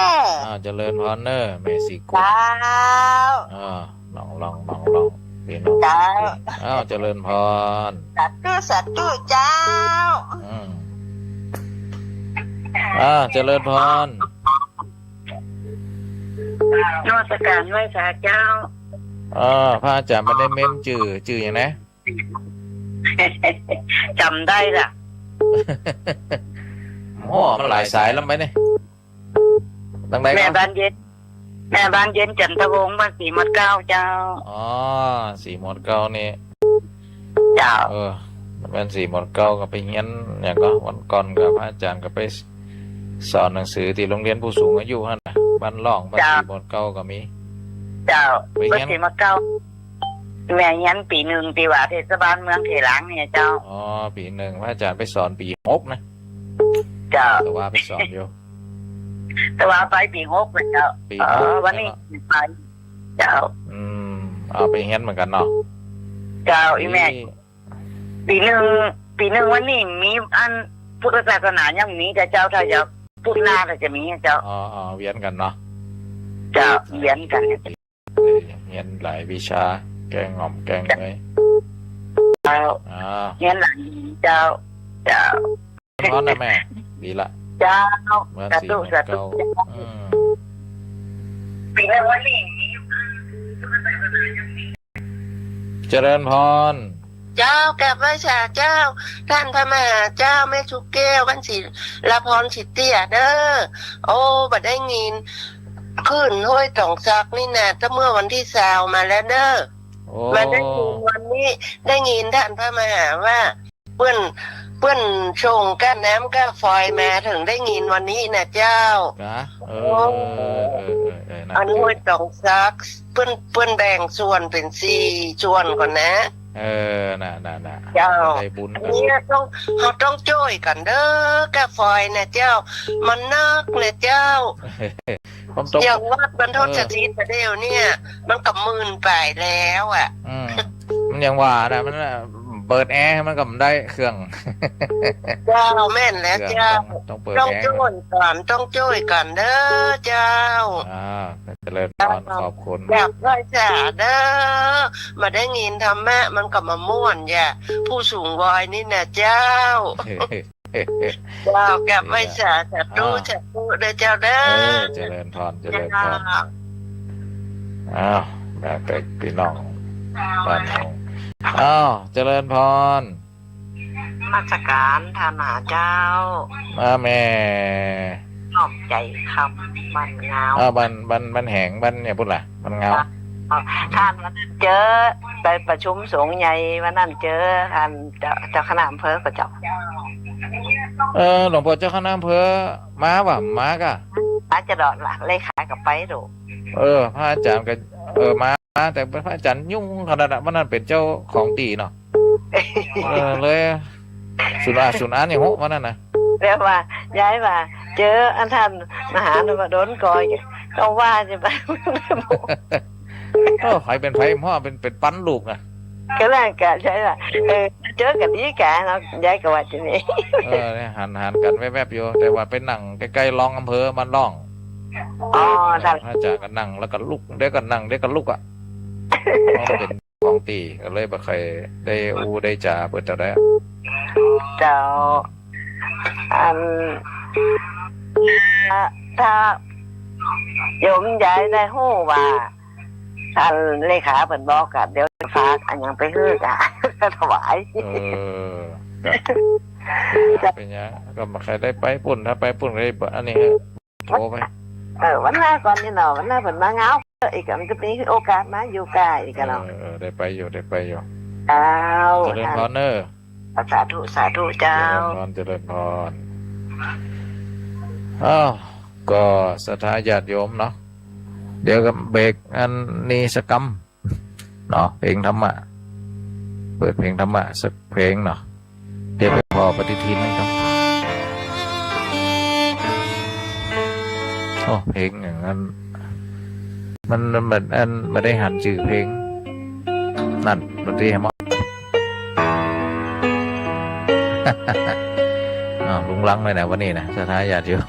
Speaker 1: เจริญพรเนอแม่สีกุล
Speaker 2: เจ้า
Speaker 1: ลองพี่น้อง
Speaker 2: เจ้า
Speaker 1: เจริญพร
Speaker 2: สัตว์เจ้า
Speaker 1: เจริญพร
Speaker 3: นมัสการไหว้สาเจ้า
Speaker 1: พระอาจารย์มันได้เม้มจื่ออย่างนะ
Speaker 3: จำได้ล่ะ
Speaker 1: มันหลายสายแล้วไหมเนี่ยตั้งไหน
Speaker 3: แม่บ้านเย็นจันทวงศ์บ้านสีมัดเก้าเจ้า
Speaker 1: สีหมดเก้านี่
Speaker 3: เจ้า
Speaker 1: มันเป็นสีหมดเก้าก็ไปเฮียนอย่างก็วันก่อนกับพระอาจารย์ก็ไปสอนหนังสือที่โรงเรียนผู้สูงอายุฮะนะบ้านล่องบ้านสีหมดเก้าก็มี
Speaker 3: เจ้าบ้านสีมัดเก้าแม่ยันปีหนึ่งปีว่าเทศบาลเมืองเขลังเนี่ยเจ้า
Speaker 1: ปีหนึ่งพระอาจารย์ไปสอนปีหกนะ
Speaker 3: เจ้า
Speaker 1: แต่ว่าไปสอนอยู่
Speaker 3: แต่ว่าไปปีหกเลยเจ้า
Speaker 1: ปีหก
Speaker 3: วันนี้ไปเจ้า
Speaker 1: ไปเฮียนเหมือนกันเนาะ
Speaker 3: เจ้าอีแม่ปีหนึ่งวันนี้มีอันพุทธศาสนายังมีแต่เจ้าถ้าจะพุทธนาจะมีเจ้า
Speaker 1: เวียนกันเนาะ
Speaker 3: เจ้าเวียนกัน
Speaker 1: เฮียนหลายวิชาแกงหง่อมแกงเลย
Speaker 3: เจ้าเวียนหลังเจ้า
Speaker 1: ร้อนนะแม่ดีละ
Speaker 3: เจ้า
Speaker 1: เมื่อ
Speaker 3: สา
Speaker 1: สี
Speaker 3: ธุ
Speaker 1: เมื่อ
Speaker 3: สาธุ
Speaker 1: เก้า
Speaker 3: ปีหนึ่งวันนี้
Speaker 1: เจริญพร
Speaker 5: เจ้ากลับไหว้สาเจ้า ท่านพระมหาเจ้าแม่ชุกแก้ววันศิลาพรสิทธิ์เตี้ยเด้อโอ้บัดได้ยินขึ้นห้วยตองซักนี่นะถ้าเมื่อวันที่20มาแล้วเด้อมาได้ยินวันนี้ได้ยินท่านพระมหาว่าเพื่อนชงก้านน้ำก้าฟอยมาถึงได้ยินวันนี้นะเจ้าอันห้วยตองซักเพื่อนแบ่งส่วนเป็น4ส่วนก่อนนะ
Speaker 1: น่ะ
Speaker 5: เจ้า
Speaker 1: ได้บุญกัน
Speaker 5: เนี่ยเขาต้องช่วยกันเด้อกาฟอยนะเจ้ามันนักนะเจ้าอย่างวัดบรรทดสถิตเดียวเนี่ยมันกับ10,000ไปแล้ว
Speaker 1: มันยังว่านะมันเปิดแอร์มันก็ได้เครื่อง
Speaker 5: เจ้าแม่นแล้วเจ้า
Speaker 1: ต้องเปิด
Speaker 5: ต้อง
Speaker 1: แอร์
Speaker 5: ช่วยกันต้องช่วยกันเด้อเจ้า
Speaker 1: เจริญพรขอบคุณ
Speaker 5: อยากไหว้สาเด้อมาได้ยินธรรมะมันก็มาม่วนอย่าผู้สูงวัยนี่นะเจ้าเจ้ากับไหว้สาจัดตู้เด้อเจ้าเด้อ
Speaker 1: เจริญพรแบบเป็กพี่น้องบ้านน้องเจริญพร
Speaker 3: มาสการท่านมหาเจ้า
Speaker 1: แม่
Speaker 3: ชอบใจคำมันเงา
Speaker 1: บันแหงบันเนี่ยพูดล่ะมันเงา
Speaker 3: ท่านวันนั้นเจอไปประชุมสงฆ์ใหญ่วันนั้นเจอท่านเจ้าคณะอำเภอก็เจ้า
Speaker 1: หลวงพ่อเจ้าคณะอำเภอมาว่ะมากะ
Speaker 3: อาจจะดอดหลักเลขากับไปดู
Speaker 1: พระอาจารย์ก็มาแต่พระอาจารย์ยุ่งขนาดนั้นวันนั้นเป็นเจ้าของตีเนาะเลยสุนอาเนี่ยโหวันนั้นนะ
Speaker 3: เรียกว่าย้ายว่าเจออันท่านมหาโดนก่อยต้องว่าจะไป
Speaker 1: ใครเป็นไผ่พ่อเป็นปั้นลูกนะ
Speaker 3: ก็แรกกะใช่ป่ะ
Speaker 2: เจอกันดีกันเราย้ายกับว่าจะนี่
Speaker 1: เนี่ยหันกันแวบๆอยู่แต่ว่าไปนั่งใกล้ๆร้องอำเภอมันร้อง
Speaker 2: อ๋อท่าน
Speaker 1: อาจารย์ก็นั่งแล้วก็ลุกเดี๋ยวก็นั่งเดี๋ยวก็ลุกอ่ะเพราะมันเป็นของตีก็เลยบ่เคยได้ได้จ่าเปิดแต่ได้
Speaker 2: เจ้าอันถ้าโยมย้ายได้ฮู้ว่าท่านเลขาเปิดบอกกับเดี๋ยวฝากอันยังไปฮื้อกะถวาย
Speaker 1: ก็เป็นยังก็บ่เคยได้ไปปุ่นถ้าไปปุ่นก็ได้อันนี้โทรไป
Speaker 2: วันหน้าก่อนนี่เนาะวันหน้าเปิดมาเงาอีกมันจะมีโอกาสมาอยู่กายอีกเนาะ
Speaker 1: ได้ไปอยู่
Speaker 2: อ้าว
Speaker 1: เจริญพรเนอ
Speaker 2: สาธุเจ้า
Speaker 1: เจริญพรอ้าวก็ศรัทธาญาติโยมเนาะเดี๋ยวก็เบรกอันนี้สักกรรมเนาะเพลงธรรมะเปิดเพลงธรรมะสักเพลงเนาะเดี๋ยวไปพอปฏิทินนะครับโอ้เพลงอย่างนั้นมันเหมือนอันไม่ได้หันชื่อเพลงนั่นดนตรีให้หมดลุงลังเลยนะวันนี้นะสถานญาติอยู่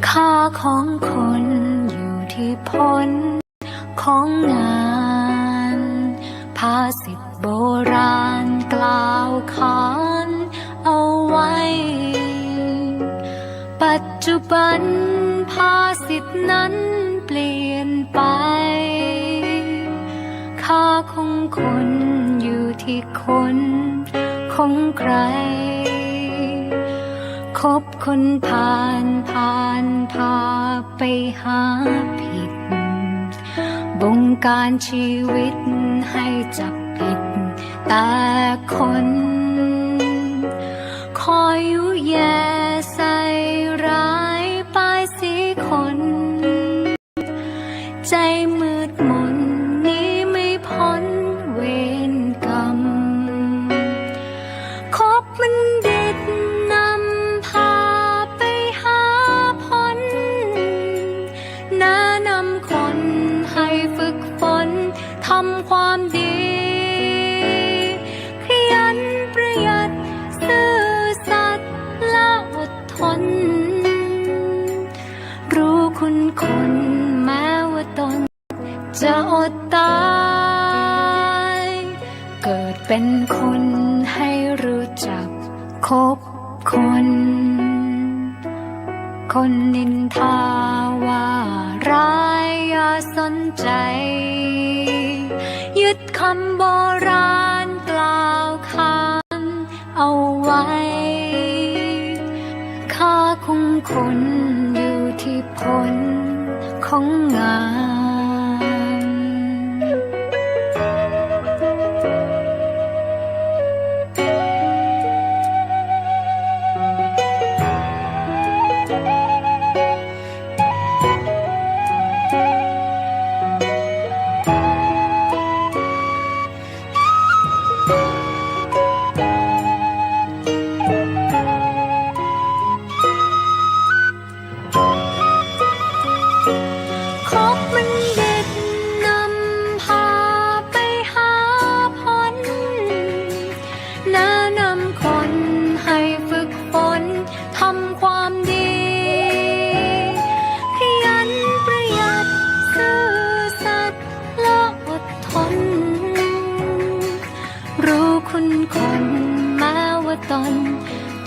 Speaker 6: ค่าของคนอยู่ที่ผลของงานภาษิตโบราณกล่าวขานเอาไว้ปัจจุบันภาษิตนั้นเปลี่ยนไปค่าของคนอยู่ที่คนของใครคบคนผ่านพาไปหาผิดบงการชีวิตให้จับผิดแต่คนคอยยุแย่ใส่ร้ายป้ายสีคนใจมืดมนนี้ไม่พ้นเวรกรรมคบมันดิดนำพาไปหาผลแนะนำคนให้ฝึกฝนทำความดีขยันประหยัดซื่อสัตย์และอดทนรู้คุณคนแม้ว่าตนจะอดตายเกิดเป็นคนให้รู้จักคบคนคนนินทาว่าร้ายอย่าสนใจยึดคำโบราณกล่าวขานเอาไว้ค่าของคนอยู่ที่ผลของงาน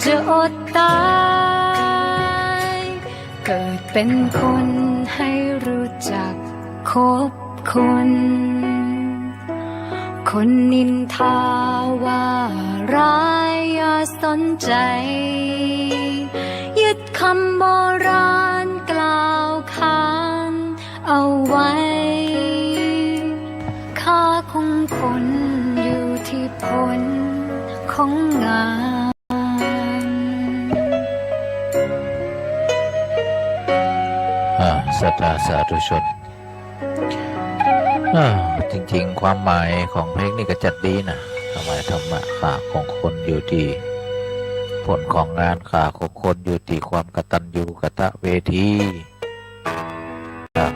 Speaker 6: จะอดตายเกิดเป็นคนให้รู้จักคบคน คนนินทาว่าร้ายอย่าสนใจยึดคำโบราณกล่าวขานเอาไว้ค่าของคนอยู่ที่ผลของงาน
Speaker 1: ศรัทธาสาธุชนจริงๆความหมายของเพลงนี่ก็จัดดีนะทำไมธรรมะปากของคนอยู่ที่ ผลของงานข่าของคนอยู่ที่ความกตัญญูกตเวที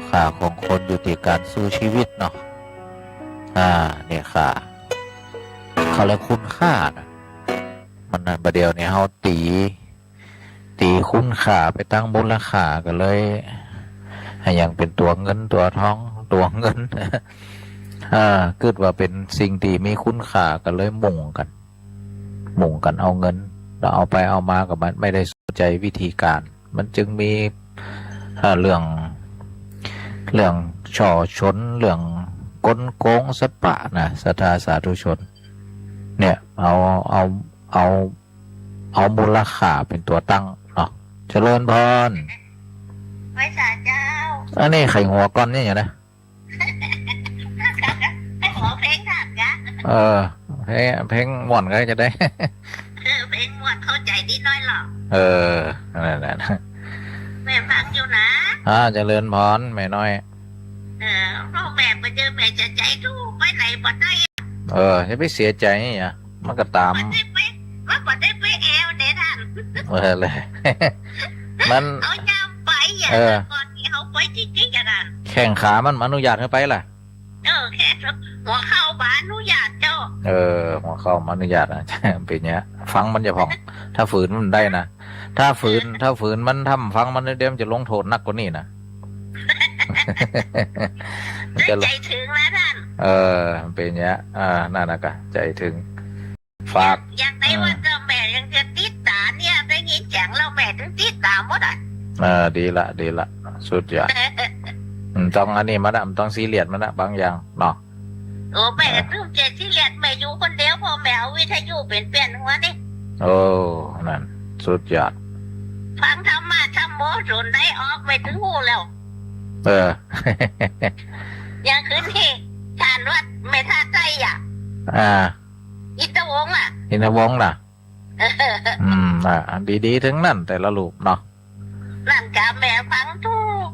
Speaker 1: ข่าของคนอยู่ที่การสู้ชีวิตเนาะเนี่ยค่ะเขาเรียกคุณค่านะมันนั่นประเดี๋ยวนี้เขาตีคุณค่าไปตั้งมูลค่ากันเลยให้ยังเป็นตัวเงินตัวทองตัวเงินเกิดว่าเป็นสิ่งที่มีคุณค่ากันเลยมุ่งกันเอาเงินเราเอาไปเอามากับมันไม่ได้สนใจวิธีการมันจึงมีเรื่องช่อชนเรื่องกลโกงสปะนะศรัทธาสาธุชนเนี่ยเอามูลค่าเป็นตัวตั้งเนาะเจริญพร
Speaker 3: ไว้สาเจ้า
Speaker 1: อันนี้ไข่หัวก้อนนี่อย่างนะ
Speaker 3: ให้หัวเพลงถามกะ
Speaker 1: เพลงม่วนก็จะได้
Speaker 3: เพลงมวนเข้าใจนิดน้อยหรอก
Speaker 1: นั่นแหละ
Speaker 3: แม่ฟังอยู่นะ
Speaker 1: เจริญพรแม่น้อย
Speaker 3: พ่อแม่ไปเจอแม่จะใจทู่ไปไหนบ่ได้
Speaker 1: จะไปเสียใจนี่อ่ะมันก็ตาม
Speaker 3: บ่ได้ไปว่าบ่ได้ไปแอวเด้ท่าน
Speaker 1: เลย มัน
Speaker 3: เอายามไปอย่าก่อนที่เขาไปจริงๆอย่างนั้น
Speaker 1: แข่งขามันอนุญาตให้ไปล่ะ
Speaker 3: แค่หัวเข้าบ้านอนุญาตเจ้า
Speaker 1: หัวเข้ามันอนุญาตนะ เป็นเนี้ยฟังมันจะผ่อง ถ้าฝืนมันได้นะถ้าฝืนมันทำฟังมันเดี๋ยวมันจะลงโทษหนักกว่านี้นะ
Speaker 3: ใจถึงแล้วท่าน
Speaker 1: มันเป็นเนี้ยนั่นนะกะใจถึงฝาก
Speaker 3: อยากได้ว่าเจ้าแม่ยังจะติดตาเนี่ยได้ยินเสียงเราแม่ถึงติดตาหมดอ่ะ
Speaker 1: ดีละสุดยอดต้องอันนี้มันต้องซีเรียสมันบางอย่างเนาะ
Speaker 3: โอ้แม่ก็ต้องเจ็ดที่เรียนแม่อยู่คนเดียวพอแม่เอาวิทยุเป็นเปลี่ยนหัวนี่
Speaker 1: นั่นสุดยอด
Speaker 3: ฟังธรรมะธรรมโมส่วนได้ออกไปถึงหูแล้ว ยังขึ้นที่ทานวัดไม่ท่าใจอ่ะอิตวงอ่ะ
Speaker 1: อินทวงศ์น่ะ ดีถึงนั่นแต่ละลูกเนาะ
Speaker 3: นั่นกะแม่ฟังทุก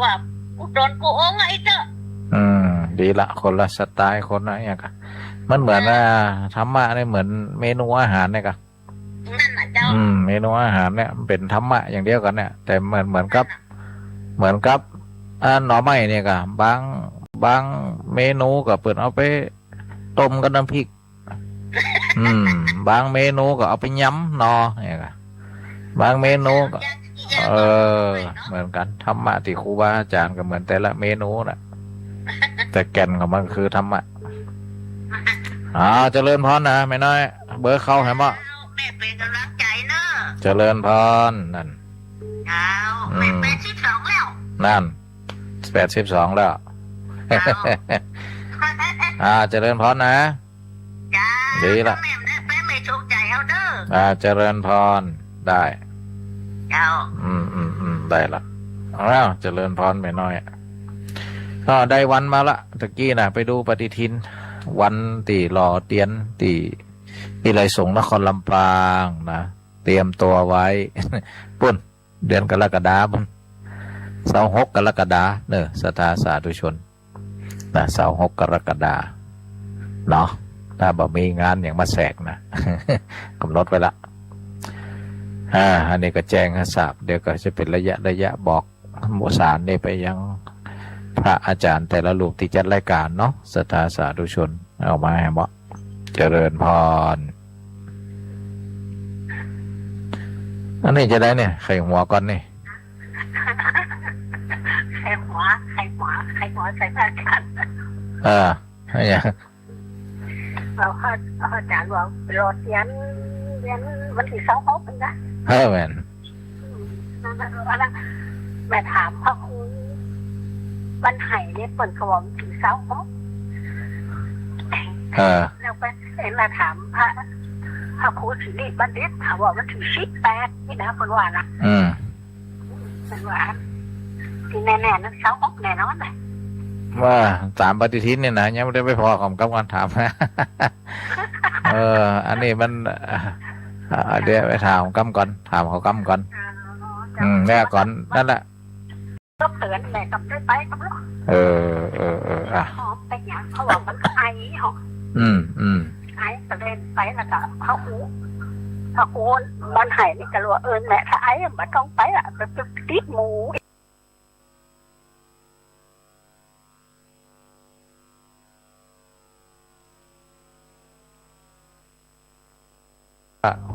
Speaker 3: ว่ากูโดนกูองไอ้เจ้า
Speaker 1: ดีละคนละสไตล์คนละอย่างกันมันเหมือนธรรมะเนี่ยเหมือนเมนูอาหารเนี่ยกัน
Speaker 3: นั่นน่ะเจ้า
Speaker 1: เมนูอาหารเนี่ยเป็นธรรมะอย่างเดียวกันเนี่ยแต่เหมือนกับหน่อไม้เนี่ยกันบางเมนูก็เปิดเอาไปต้มกับน้ำพริกบางเมนูก็เอาไปย้ำนอเนี่ยกันบางเมนูก็เหมือนกันธรรมะที่ครูบาอาจารย์ก็เหมือนแต่ละเมนูน่ะแต่แก่นของมันคือธรรมะเจริญพรนะไม่น้อยเบอร์เข้าให้บ่
Speaker 3: แม่เป็นกำลังใจเนอะ
Speaker 1: เจริญพรนั่น
Speaker 3: แม่เป็น12แล้ว
Speaker 1: นั่น82แล้วเจริญพรนะดีละ
Speaker 3: แม่ไม่ถูกใจเอาเด้อ
Speaker 1: เจริญพรได้ได้ละเจริญพรไม่น้อยได้วันมาละตะกี้นะไปดูปฏิทินวันตีหล่อเตียนตีไรสงนครลำปางนะเตรียมตัวไว้ ปุ่นเดือนกรกฎาคม26 กรกฎาคมศรัทธาสาธุชนนะ26 กรกฎาคมเนาะถ้าบ่มีงานอย่างมาแสกนะ กำหนดไว้ละอันนี้ก็แจ้งให้ทราบเดี๋ยวก็จะเป็นระยะบอกหมู่สารนี่ไปยังพระอาจารย์แต่ละรูปที่จัดรายการเนาะศรัทธาสาธุชนเอามาให้เหมาะเจริญพรอันนี้จะได้เนี่ยไข่หัวก่อนนี่
Speaker 3: ไข่หัวใส่ผ้ากัน
Speaker 1: อะไรอย่าง
Speaker 3: เราอาจารย์บอกรถเรียนวันที่26เป็นนะ
Speaker 1: แม่น
Speaker 3: แม่ถามพระครูวันไห่เนี่ยเปิดขวมถึง26แล้วไปมาถามพระครูสิริบัณฑิตถามว่ามันถึง18นี่นะคนว่านะเป็นว่าที่แน่ๆนั้น26แน่นอนเลย
Speaker 1: ว่าตามปฏิทินเนี่ยนะยังไม่ได้ไปพอของกำกันถามนะอันนี้มันเดี๋ยวไปถามกำก่อนถามเขากำก่อนแม่ก่อนนั่นแหละ
Speaker 3: ก็เตือนแม่กับได้ไปกับลูกหอมไปอย่างเขาบอกมันไอหอมไอตะเล่นไปแล้วก็เขาหู พระครูบ้านไห่นี่ก็รู้ว่าแม่ถ้าไอ้มาต้องไปอ่ะไปติดหมู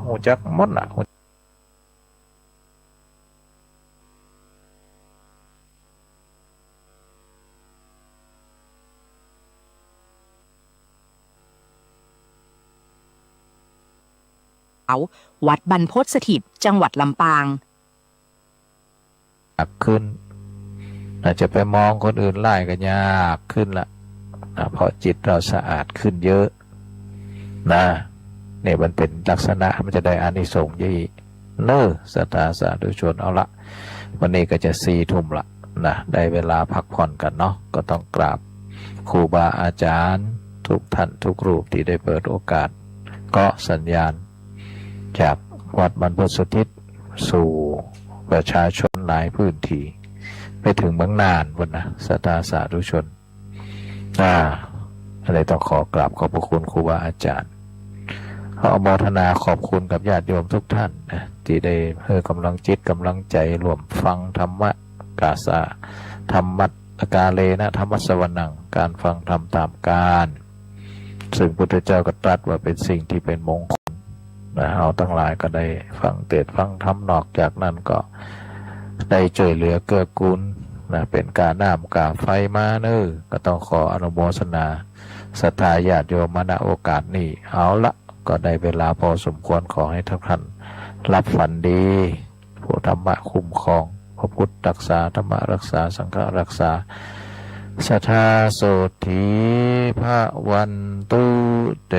Speaker 1: หูจักหมดล่ะ
Speaker 7: วัดบรรพตสถิตจังหวัดลำปาง
Speaker 1: ยากขึ้นอาจจะไปมองคนอื่นไล่ก็ยากขึ้นละเพราะจิตเราสะอาดขึ้นเยอะนะเนี่ยมันเป็นลักษณะมันจะได้อานิสงส์ยี่เนอสตาสาธุชนเอาละวันนี้ก็จะ4 ทุ่มละนะได้เวลาพักผ่อนกันเนาะก็ต้องกราบครูบาอาจารย์ทุกท่านทุกรูปที่ได้เปิดโอกาสก็สัญญาณจากวัดบรรพตสถิตสู่ประชาชนหลายพื้นที่ไปถึงเมืองน่านบนนะสตาสาธุชนอะไรต้องขอกราบขอบพระคุณครูบาอาจารย์ขออนุโมทนาขอบคุณกับญาติโยมทุกท่านนะที่ได้ให้กำลังจิตกำลังใจรวมฟังธรรมะกาสาธรรมัตกาเลนะธรรมสวนังการฟังธรรมตามการซึ่งพุทธเจ้าก็ตรัสว่าเป็นสิ่งที่เป็นมงคลนะเราทั้งหลายก็ได้ฟังเทศน์ฟังธรรมนอกจากนั้นก็ได้ช่วยเหลือเกื้อกูลนะเป็นการน้ำกาไฟมาเนอก็ต้องขออนุโมทนาศรัทธาญาติโยมมาณโอกาสนี้เอาละก็ได้เวลาพอสมควรขอให้ทุกท่านรับฝันดีผู้ธรรมะคุ้มครองพระพุทธรักษาธรรมรักษาสังฆรักษาสัทธาโสธีพระวันตุเต